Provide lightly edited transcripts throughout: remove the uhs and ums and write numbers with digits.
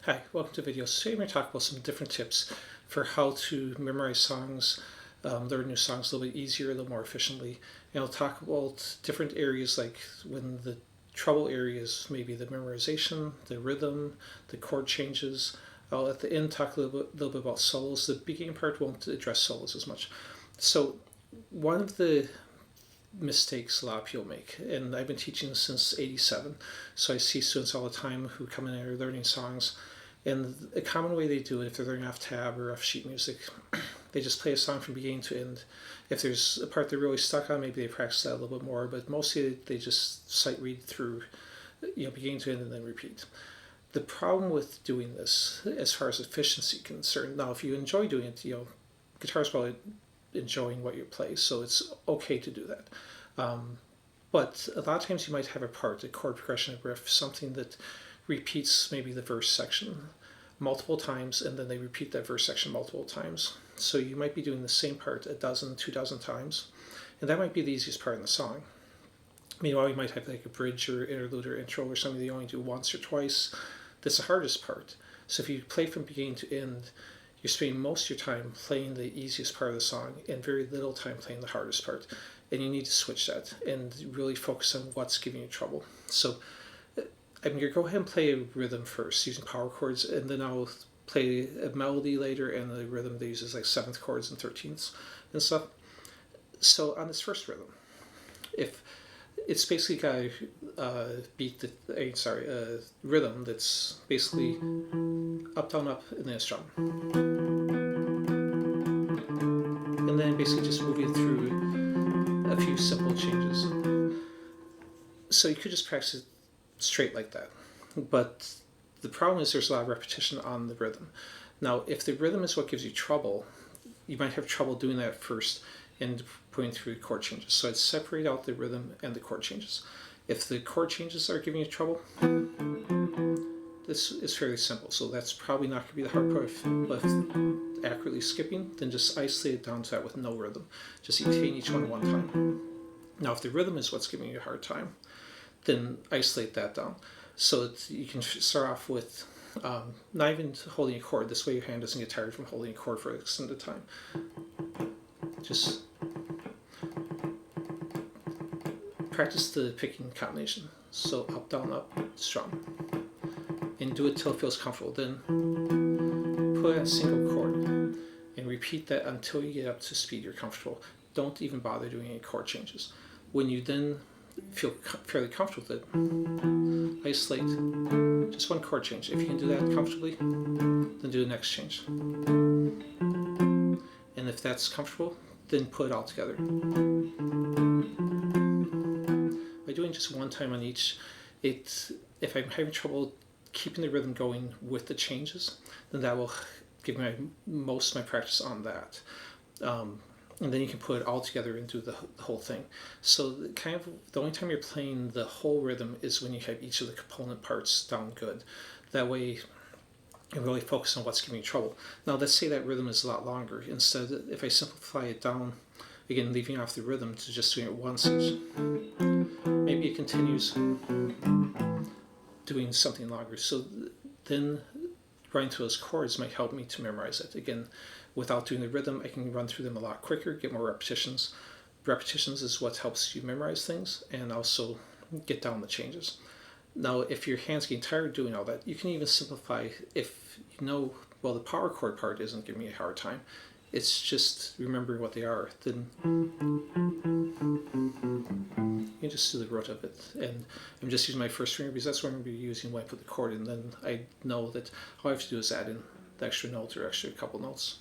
Hi, welcome to video. So today we're going to talk about some different tips for how to memorize songs, learn new songs a little bit easier, a little more efficiently. And I'll talk about different areas like when the trouble areas, maybe the memorization, the rhythm, the chord changes. I'll at the end talk a little bit about solos. The beginning part won't address solos as much. So one of the mistakes a lot of people make, and I've been teaching since '87, so I see students all the time who come in and are learning songs, and a common way they do it, if they're learning off tab or off sheet music, they just play a song from beginning to end. If there's a part they're really stuck on, maybe they practice that a little bit more, but mostly they just sight read through, beginning to end and then repeat. The problem with doing this, as far as efficiency concerned, now if you enjoy doing it, guitar's probably enjoying what you play, so it's okay to do that. But a lot of times you might have a part, a chord progression, a riff, something that repeats maybe the verse section multiple times, and then they repeat that verse section multiple times. So you might be doing the same part a dozen, 2 dozen times, and that might be the easiest part in the song. Meanwhile, you might have like a bridge or interlude or intro or something that you only do once or twice. That's the hardest part. So if you play from beginning to end, you're spending most of your time playing the easiest part of the song and very little time playing the hardest part. And you need to switch that and really focus on what's giving you trouble. So I'm going to go ahead and play a rhythm first using power chords, and then I'll play a melody later and the rhythm that uses like 7th chords and 13ths and stuff. So on this first rhythm, if it's basically got a rhythm that's basically up, down, up, and then a strum. And then basically just moving through a few simple changes. So you could just practice it straight like that. But the problem is there's a lot of repetition on the rhythm. Now, if the rhythm is what gives you trouble, you might have trouble doing that first and putting through chord changes. So I'd separate out the rhythm and the chord changes. If the chord changes are giving you trouble, this is fairly simple. So that's probably not going to be the hard part of accurately skipping. Then just isolate it down to that with no rhythm. Just taking each one time. Now, if the rhythm is what's giving you a hard time, then isolate that down. So you can start off with not even holding a chord. This way your hand doesn't get tired from holding a chord for an extended time. Just practice the picking combination. So up, down, up, strum. And do it till it feels comfortable. Then put in a single chord and repeat that until you get up to speed you're comfortable. Don't even bother doing any chord changes. When you then feel fairly comfortable with it, isolate just one chord change. If you can do that comfortably, then do the next change. And if that's comfortable, then put it all together. By doing just one time on each, if I'm having trouble keeping the rhythm going with the changes, then that will give me most of my practice on that. And then you can put it all together and do the whole thing. So the only time you're playing the whole rhythm is when you have each of the component parts down good. That way you really focus on what's giving you trouble. Now let's say that rhythm is a lot longer. Instead, if I simplify it down, again leaving off the rhythm to just doing it once each, maybe it continues doing something longer. So then running through those chords might help me to memorize it. Again, without doing the rhythm, I can run through them a lot quicker, get more repetitions. Repetitions is what helps you memorize things and also get down the changes. Now, if your hand's getting tired doing all that, you can even simplify. If you know, well, the power chord part isn't giving me a hard time. It's just remembering what they are. Then you can just do the root of it. And I'm just using my first finger because that's what I'm going to be using when I put the chord in. Then I know that all I have to do is add in the extra note or extra couple notes.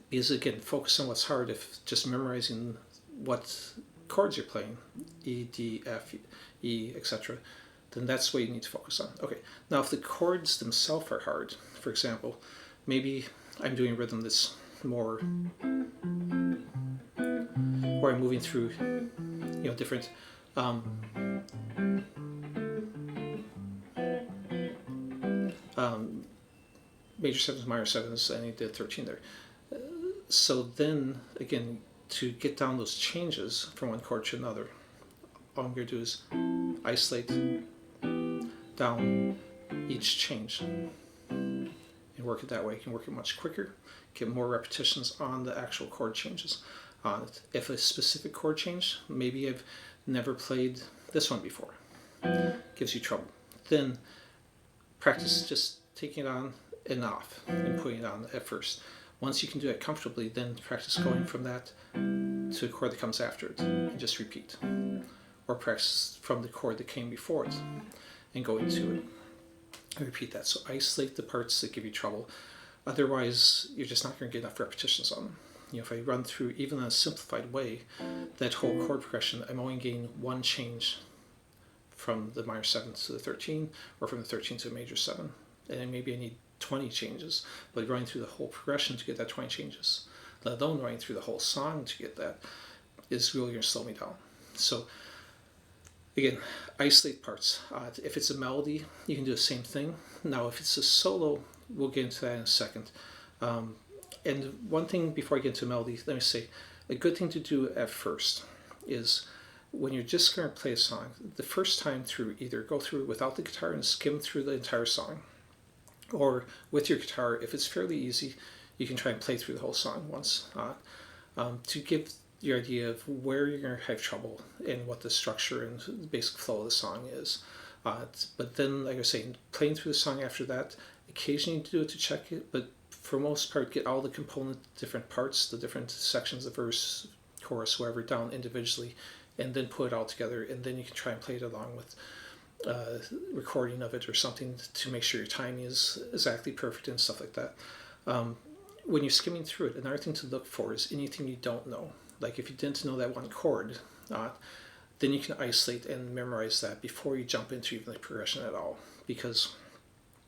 Because again, focus on what's hard. If just memorizing what chords you're playing, E, D, F, E, etc., then that's what you need to focus on. Okay, now if the chords themselves are hard, for example, maybe I'm doing a rhythm that's more, where I'm moving through, different major 7s, minor 7s, and I did 13 there. So then, again, to get down those changes from one chord to another, all I'm going to do is isolate, down, each change and work it that way. You can work it much quicker, get more repetitions on the actual chord changes. If a specific chord change, maybe I've never played this one before, gives you trouble, then practice just taking it on and off and putting it on at first. Once you can do it comfortably, then practice going from that to a chord that comes after it and just repeat. Or practice from the chord that came before it and go into it and repeat that. So isolate the parts that give you trouble. Otherwise, you're just not going to get enough repetitions on them. If I run through even in a simplified way that whole chord progression, I'm only getting one change from the minor 7 to the 13, or from the 13 to a major 7. And maybe I need 20 changes, but running through the whole progression to get that 20 changes, let alone running through the whole song to get that, is really going to slow me down. So again, isolate parts. If it's a melody, you can do the same thing. Now, if it's a solo, we'll get into that in a second. And one thing before I get into melody, let me say, a good thing to do at first is when you're just going to play a song, the first time through, either go through without the guitar and skim through the entire song, or with your guitar. If it's fairly easy, you can try and play through the whole song once to give your idea of where you're going to have trouble and what the structure and the basic flow of the song is. But then, like I was saying, playing through the song after that, occasionally do it to check it, but for most part, get all the component different parts, the different sections, the verse, chorus, whatever, down individually, and then put it all together, and then you can try and play it along with recording of it or something to make sure your timing is exactly perfect and stuff like that. When you're skimming through it, another thing to look for is anything you don't know. Like if you didn't know that one chord, then you can isolate and memorize that before you jump into even the progression at all, because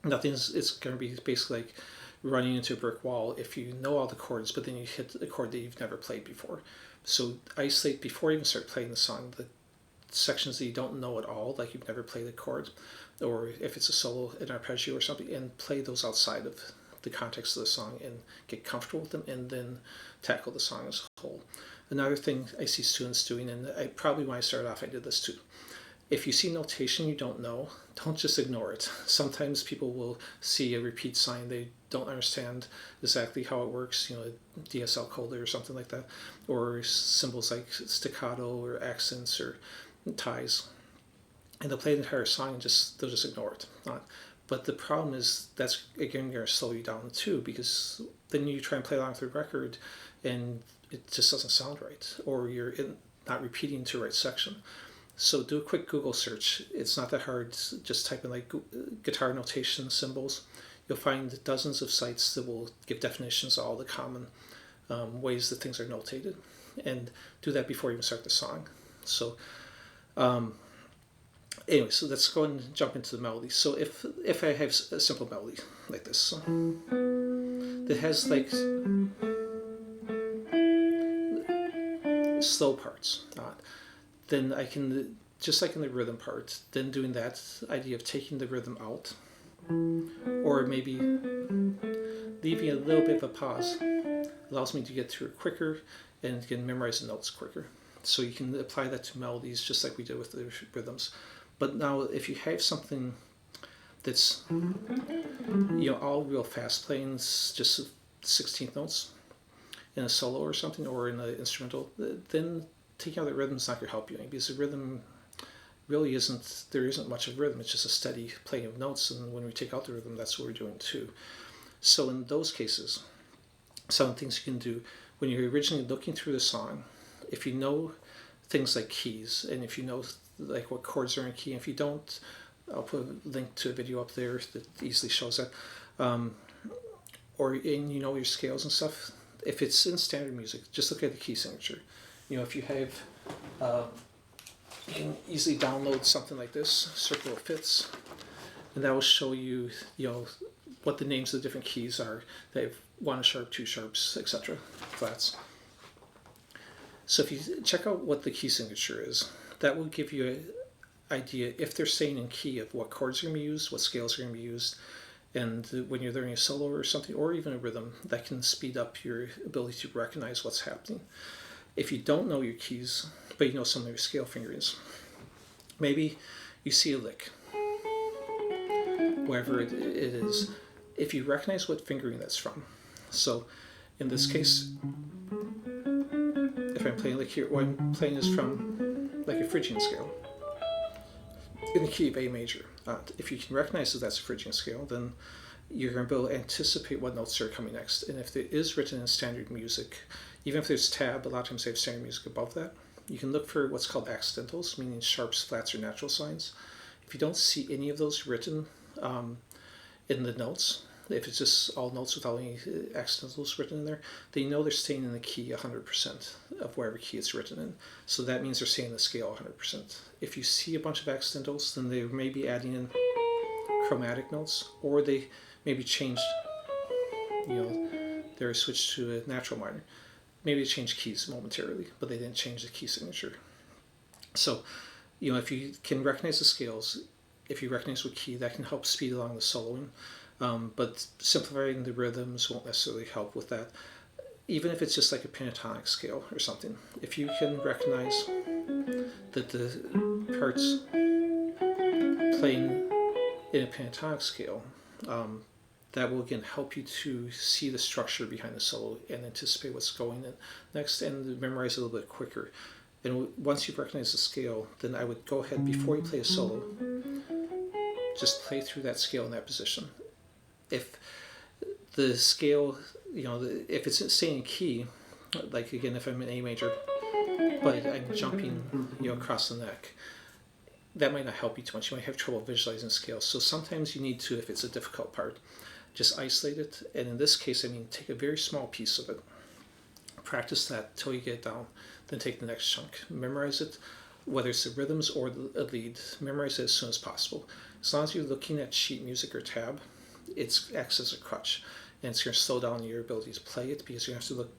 it's going to be basically like running into a brick wall if you know all the chords, but then you hit a chord that you've never played before. So isolate before you even start playing the song the sections that you don't know at all, like you've never played a chord, or if it's a solo, an arpeggio or something, and play those outside of the context of the song and get comfortable with them, and then tackle the song as a whole. Another thing I see students doing, and probably when I started off I did this too, if you see notation you don't know, don't just ignore it. Sometimes people will see a repeat sign, they don't understand exactly how it works, a DSL coda or something like that, or symbols like staccato or accents or ties, and they'll play the entire song and they'll just ignore it. But the problem is that's again going to slow you down too, because then you try and play along with the record and it just doesn't sound right, or you're not repeating to the right section. So do a quick Google search. It's not that hard. Just type in like guitar notation symbols. You'll find dozens of sites that will give definitions of all the common ways that things are notated, and do that before you even start the song. So anyway, so let's go and jump into the melody. So if I have a simple melody like this that has like slow parts, then I can, just like in the rhythm part, then doing that idea of taking the rhythm out, or maybe leaving a little bit of a pause, allows me to get through it quicker and can memorize the notes quicker. So you can apply that to melodies just like we did with the rhythms. But now if you have something that's all real fast playing, just 16th notes in a solo or something, or in an instrumental, then taking out the rhythm is not going to help you any, because the rhythm really there isn't much of rhythm. It's just a steady playing of notes, and when we take out the rhythm, that's what we're doing too. So in those cases, some things you can do when you're originally looking through the song, if you know things like keys, and if you know like what chords are in key, and if you don't, I'll put a link to a video up there that easily shows that, or and you know your scales and stuff. If it's in standard music, just look at the key signature. If you have, you can easily download something like this, Circle of Fifths, and that will show you, what the names of the different keys are. They have 1 sharp, 2 sharps, etc., flats. So if you check out what the key signature is, that will give you an idea, if they're staying in key, of what chords are going to be used, what scales are going to be used, and when you're learning a solo or something, or even a rhythm, that can speed up your ability to recognize what's happening. If you don't know your keys, but you know some of your scale fingerings, maybe you see a lick, wherever it is, if you recognize what fingering that's from. So in this case, if I'm playing like here, what I'm playing is from like a Phrygian scale in the key of A major. If you can recognize that that's a Phrygian scale, then you're going to be able to anticipate what notes are coming next. And if it is written in standard music, even if there's tab, a lot of times they have standard music above that, you can look for what's called accidentals, meaning sharps, flats, or natural signs. If you don't see any of those written in the notes, if it's just all notes without any accidentals written in there, then you know they're staying in the key 100% of wherever key it's written in. So that means they're staying in the scale 100%. If you see a bunch of accidentals, then they may be adding in chromatic notes, or they maybe changed, they're switched to a natural minor. Maybe they changed keys momentarily, but they didn't change the key signature. So, if you can recognize the scales, if you recognize what key, that can help speed along the soloing. But simplifying the rhythms won't necessarily help with that. Even if it's just like a pentatonic scale or something, if you can recognize that the parts playing in a pentatonic scale, that will again help you to see the structure behind the solo and anticipate what's going in next and memorize a little bit quicker. And once you've recognized the scale, then I would go ahead before you play a solo, just play through that scale in that position. If the scale, if it's staying in key, like again, if I'm in A major, but I'm jumping, across the neck, that might not help you too much. You might have trouble visualizing scales. So sometimes you need to, if it's a difficult part, just isolate it. And in this case, take a very small piece of it, practice that till you get it down, then take the next chunk, memorize it, whether it's the rhythms or the lead, memorize it as soon as possible. As long as you're looking at sheet music or tab, it acts as a crutch, and it's going to slow down your ability to play it, because you have to look,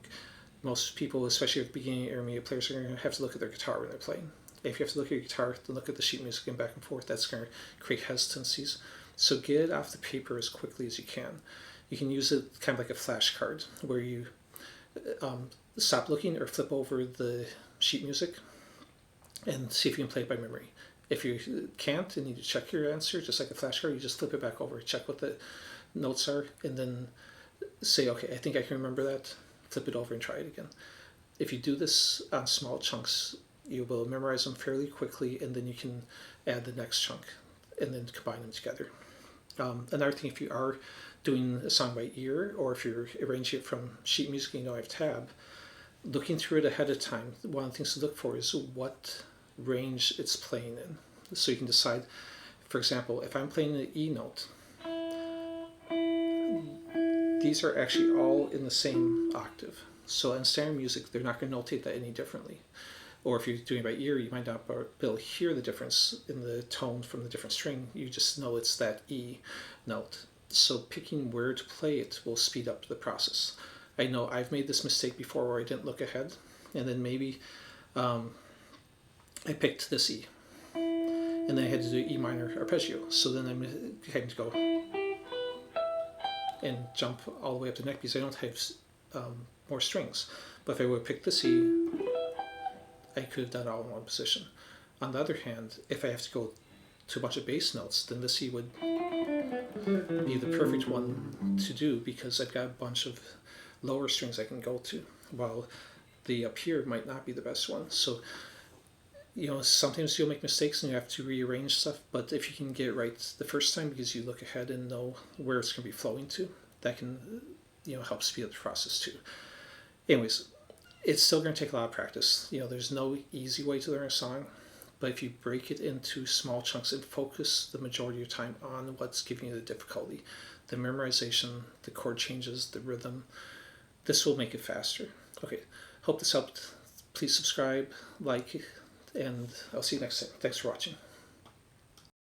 most people, especially at beginning intermediate players, are going to have to look at their guitar when they're playing. If you have to look at your guitar, then look at the sheet music and back and forth, that's going to create hesitancies. So get it off the paper as quickly as you can. You can use it kind of like a flashcard, where you stop looking or flip over the sheet music and see if you can play it by memory. If you can't and you need to check your answer, just like a flashcard, you just flip it back over, check what the notes are, and then say, okay, I think I can remember that, flip it over and try it again. If you do this on small chunks, you will memorize them fairly quickly, and then you can add the next chunk and then combine them together. Another thing, if you are doing a song by ear, or if you're arranging it from sheet music and I have tab, looking through it ahead of time, one of the things to look for is what range it's playing in. So you can decide, for example, if I'm playing an E note, these are actually all in the same octave. So in standard music, they're not going to notate that any differently. Or if you're doing it by ear, you might not be able to hear the difference in the tone from the different string. You just know it's that E note. So picking where to play it will speed up the process. I know I've made this mistake before where I didn't look ahead, and then maybe I picked this E, and then I had to do E minor arpeggio. So then I'm having to go and jump all the way up the neck because I don't have more strings. But if I would have picked this E, I could have done it all in one position. On the other hand, if I have to go to a bunch of bass notes, then this E would be the perfect one to do, because I've got a bunch of lower strings I can go to, while the up here might not be the best one. So, sometimes you'll make mistakes and you have to rearrange stuff, but if you can get it right the first time because you look ahead and know where it's going to be flowing to, that can, help speed up the process too. Anyways, it's still going to take a lot of practice. There's no easy way to learn a song, but if you break it into small chunks and focus the majority of your time on what's giving you the difficulty, the memorization, the chord changes, the rhythm, this will make it faster. Okay, hope this helped. Please subscribe, like, and I'll see you next time. Thanks for watching.